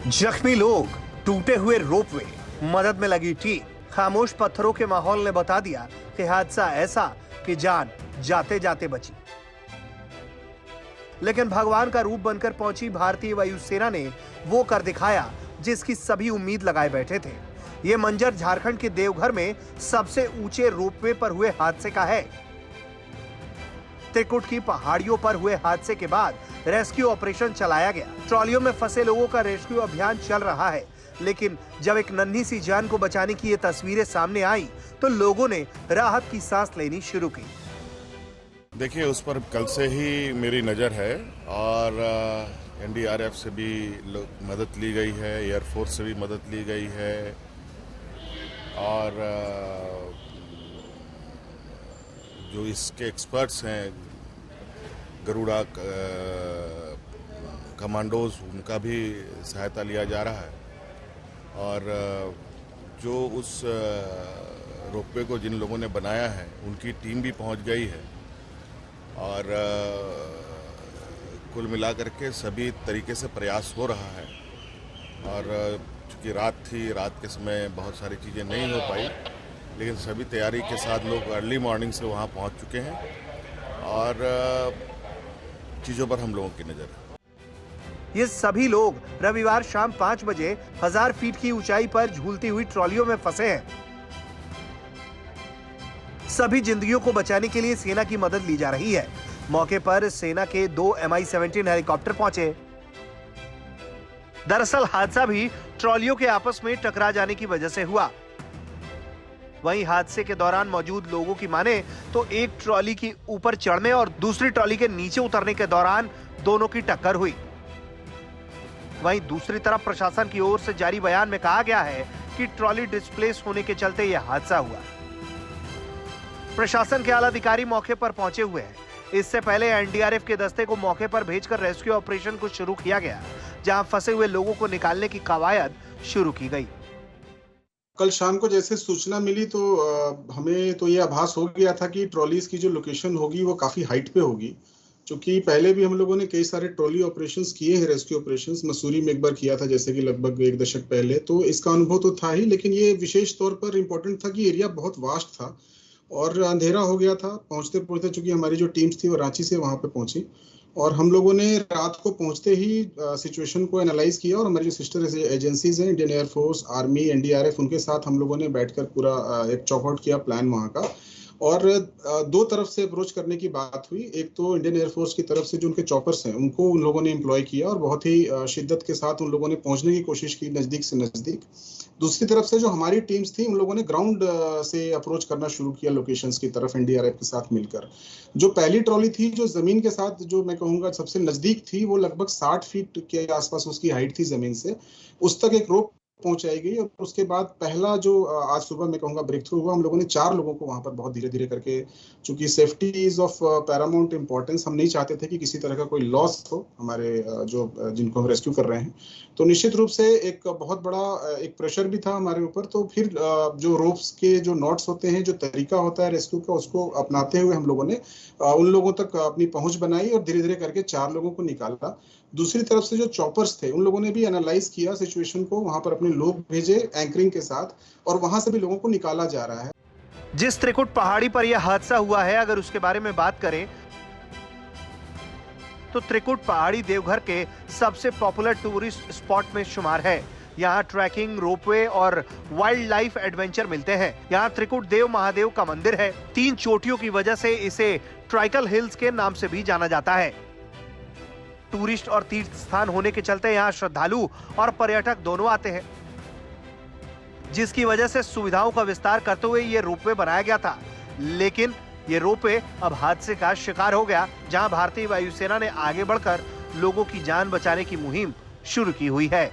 जख्मी लोग, टूटे हुए रोपवे, मदद में लगी टीम, खामोश पत्थरों के माहौल ने बता दिया कि हादसा ऐसा कि जान जाते जाते बची। लेकिन भगवान का रूप बनकर पहुंची भारतीय वायुसेना ने वो कर दिखाया जिसकी सभी उम्मीद लगाए बैठे थे। ये मंजर झारखंड के देवघर में सबसे ऊंचे रोपवे पर हुए हादसे का है। त्रिकुट की पहाड़ियों पर हुए हादसे के बाद रेस्क्यू ऑपरेशन चलाया गया। ट्रॉलियों में फंसे लोगों का रेस्क्यू अभियान चल रहा है, लेकिन जब एक नन्ही सी जान को बचाने की ये तस्वीरें सामने आई तो लोगों ने राहत की सांस लेनी शुरू की। देखिए, उस पर कल से ही मेरी नज़र है और एनडीआरएफ से भी मदद ली गई है, एयरफोर्स से भी मदद ली गई है और जो इसके एक्सपर्ट्स हैं गरुड़ा कमांडोज, उनका भी सहायता लिया जा रहा है और जो उस रोपवे को जिन लोगों ने बनाया है उनकी टीम भी पहुंच गई है और कुल मिलाकर के सभी तरीके से प्रयास हो रहा है। और चूँकि रात थी, रात के समय बहुत सारी चीज़ें नहीं हो पाई, लेकिन सभी तैयारी के साथ लोग अर्ली मॉर्निंग से वहाँ पहुँच चुके हैं और चीज़ों पर हम लोगों की नज़र है। ये सभी लोग रविवार शाम 5 बजे 1000 फीट की ऊंचाई पर झूलती हुई ट्रॉलियों में फंसे हैं। सभी जिंदगियों को बचाने के लिए सेना की मदद ली जा रही है। मौके पर सेना के 2 Mi-17 हेलीकॉप्टर पहुंचे। दरअसल हादसा भी ट्रॉलियों के आपस में टकरा जाने की वजह से हुआ। वहीं हादसे के दौरान मौजूद लोगों की माने तो एक ट्रॉली की ऊपर चढ़ने और दूसरी ट्रॉली के नीचे उतरने के दौरान दोनों की टक्कर हुई। वहीं दूसरी तरफ प्रशासन की ओर से जारी बयान में कहा गया है कि ट्रॉली डिस्प्लेस होने के चलते यह हादसा हुआ। प्रशासन के आला अधिकारी मौके पर पहुंचे हुए हैं। इससे पहले एनडीआरएफ के दस्ते को मौके पर भेजकर रेस्क्यू ऑपरेशन को शुरू किया गया, जहां फंसे हुए लोगों को निकालने की कवायद शुरू की गई। कल शाम को जैसे सूचना मिली तो हमें तो ये आभास हो गया था कि ट्रॉलीज की जो लोकेशन होगी वो काफी हाइट पे होगी, क्योंकि पहले भी हम लोगों ने कई सारे ट्रॉली ऑपरेशंस किए हैं, रेस्क्यू ऑपरेशंस मसूरी में एक बार किया था, जैसे कि लगभग 1 दशक पहले, तो इसका अनुभव तो था ही, लेकिन ये विशेष तौर पर इम्पोर्टेंट था कि एरिया बहुत वास्ट था और अंधेरा हो गया था पहुंचते पहुंचते, चूंकि हमारी जो टीम्स थी वो रांची से वहां पे पहुंची और हम लोगों ने रात को पहुंचते ही सिचुएशन को एनालाइज किया और हमारी जो सिस्टर एजेंसीज हैं, इंडियन एयरफोर्स, आर्मी, एनडीआरएफ, उनके साथ हम लोगों ने बैठकर पूरा एक चॉकआउट किया प्लान वहां का और 2 तरफ से अप्रोच करने की बात हुई। एक तो इंडियन एयरफोर्स की तरफ से जो उनके चॉपर्स हैं उनको उन लोगों ने एम्प्लॉय किया और बहुत ही शिद्दत के साथ उन लोगों ने पहुंचने की कोशिश की नजदीक से नजदीक। दूसरी तरफ से जो हमारी टीम्स थी उन लोगों ने ग्राउंड से अप्रोच करना शुरू किया लोकेशंस की तरफ एनडीआरएफ के साथ मिलकर। जो पहली ट्रॉली थी जो जमीन के साथ जो मैं कहूंगा सबसे नजदीक थी, वो लगभग 60 फीट के आसपास उसकी हाइट थी जमीन से, उस तक एक रोप पहुंचाई गई और उसके बाद पहला जो आज सुबह मैं कहूंगा ब्रेक थ्रू हुआ, हम लोगों ने 4 लोगों को वहां पर बहुत धीरे धीरे करके, चूंकि safety is of Paramount importance, हम नहीं चाहते थे कि किसी तरह का कोई लॉस हो हमारे जो जिनको हम रेस्क्यू कर रहे हैं, तो निश्चित रूप से एक बहुत बड़ा एक प्रेशर भी था हमारे ऊपर। तो फिर जो रोप्स के जो नॉट्स होते हैं, जो तरीका होता है रेस्क्यू का, उसको अपनाते हुए हम लोगों ने उन लोगों तक अपनी पहुंच बनाई और धीरे धीरे करके 4 लोगों को निकाला। दूसरी तरफ से जो चॉपर्स थे उन लोगों ने भी एनालाइज किया सिचुएशन को, वहां पर अपने लोग भेजे एंकरिंग के साथ और वहां से भी लोगों को निकाला जा रहा है। जिस त्रिकुट पहाड़ी पर यह हादसा हुआ है, अगर उसके बारे में बात करें तो त्रिकुट पहाड़ी देवघर के सबसे पॉपुलर टूरिस्ट स्पॉट में शुमार है। यहाँ ट्रैकिंग, रोपवे और वाइल्ड लाइफ एडवेंचर मिलते हैं। यहाँ त्रिकुट देव महादेव का मंदिर है। 3 चोटियों की वजह से इसे ट्राइकल हिल्स के नाम से भी जाना जाता है। टूरिस्ट और तीर्थ स्थान होने के चलते यहाँ श्रद्धालु और पर्यटक दोनों आते हैं, जिसकी वजह से सुविधाओं का विस्तार करते हुए ये रोपवे बनाया गया था। लेकिन ये रोपवे अब हादसे का शिकार हो गया, जहां भारतीय वायुसेना ने आगे बढ़कर लोगों की जान बचाने की मुहिम शुरू की हुई है।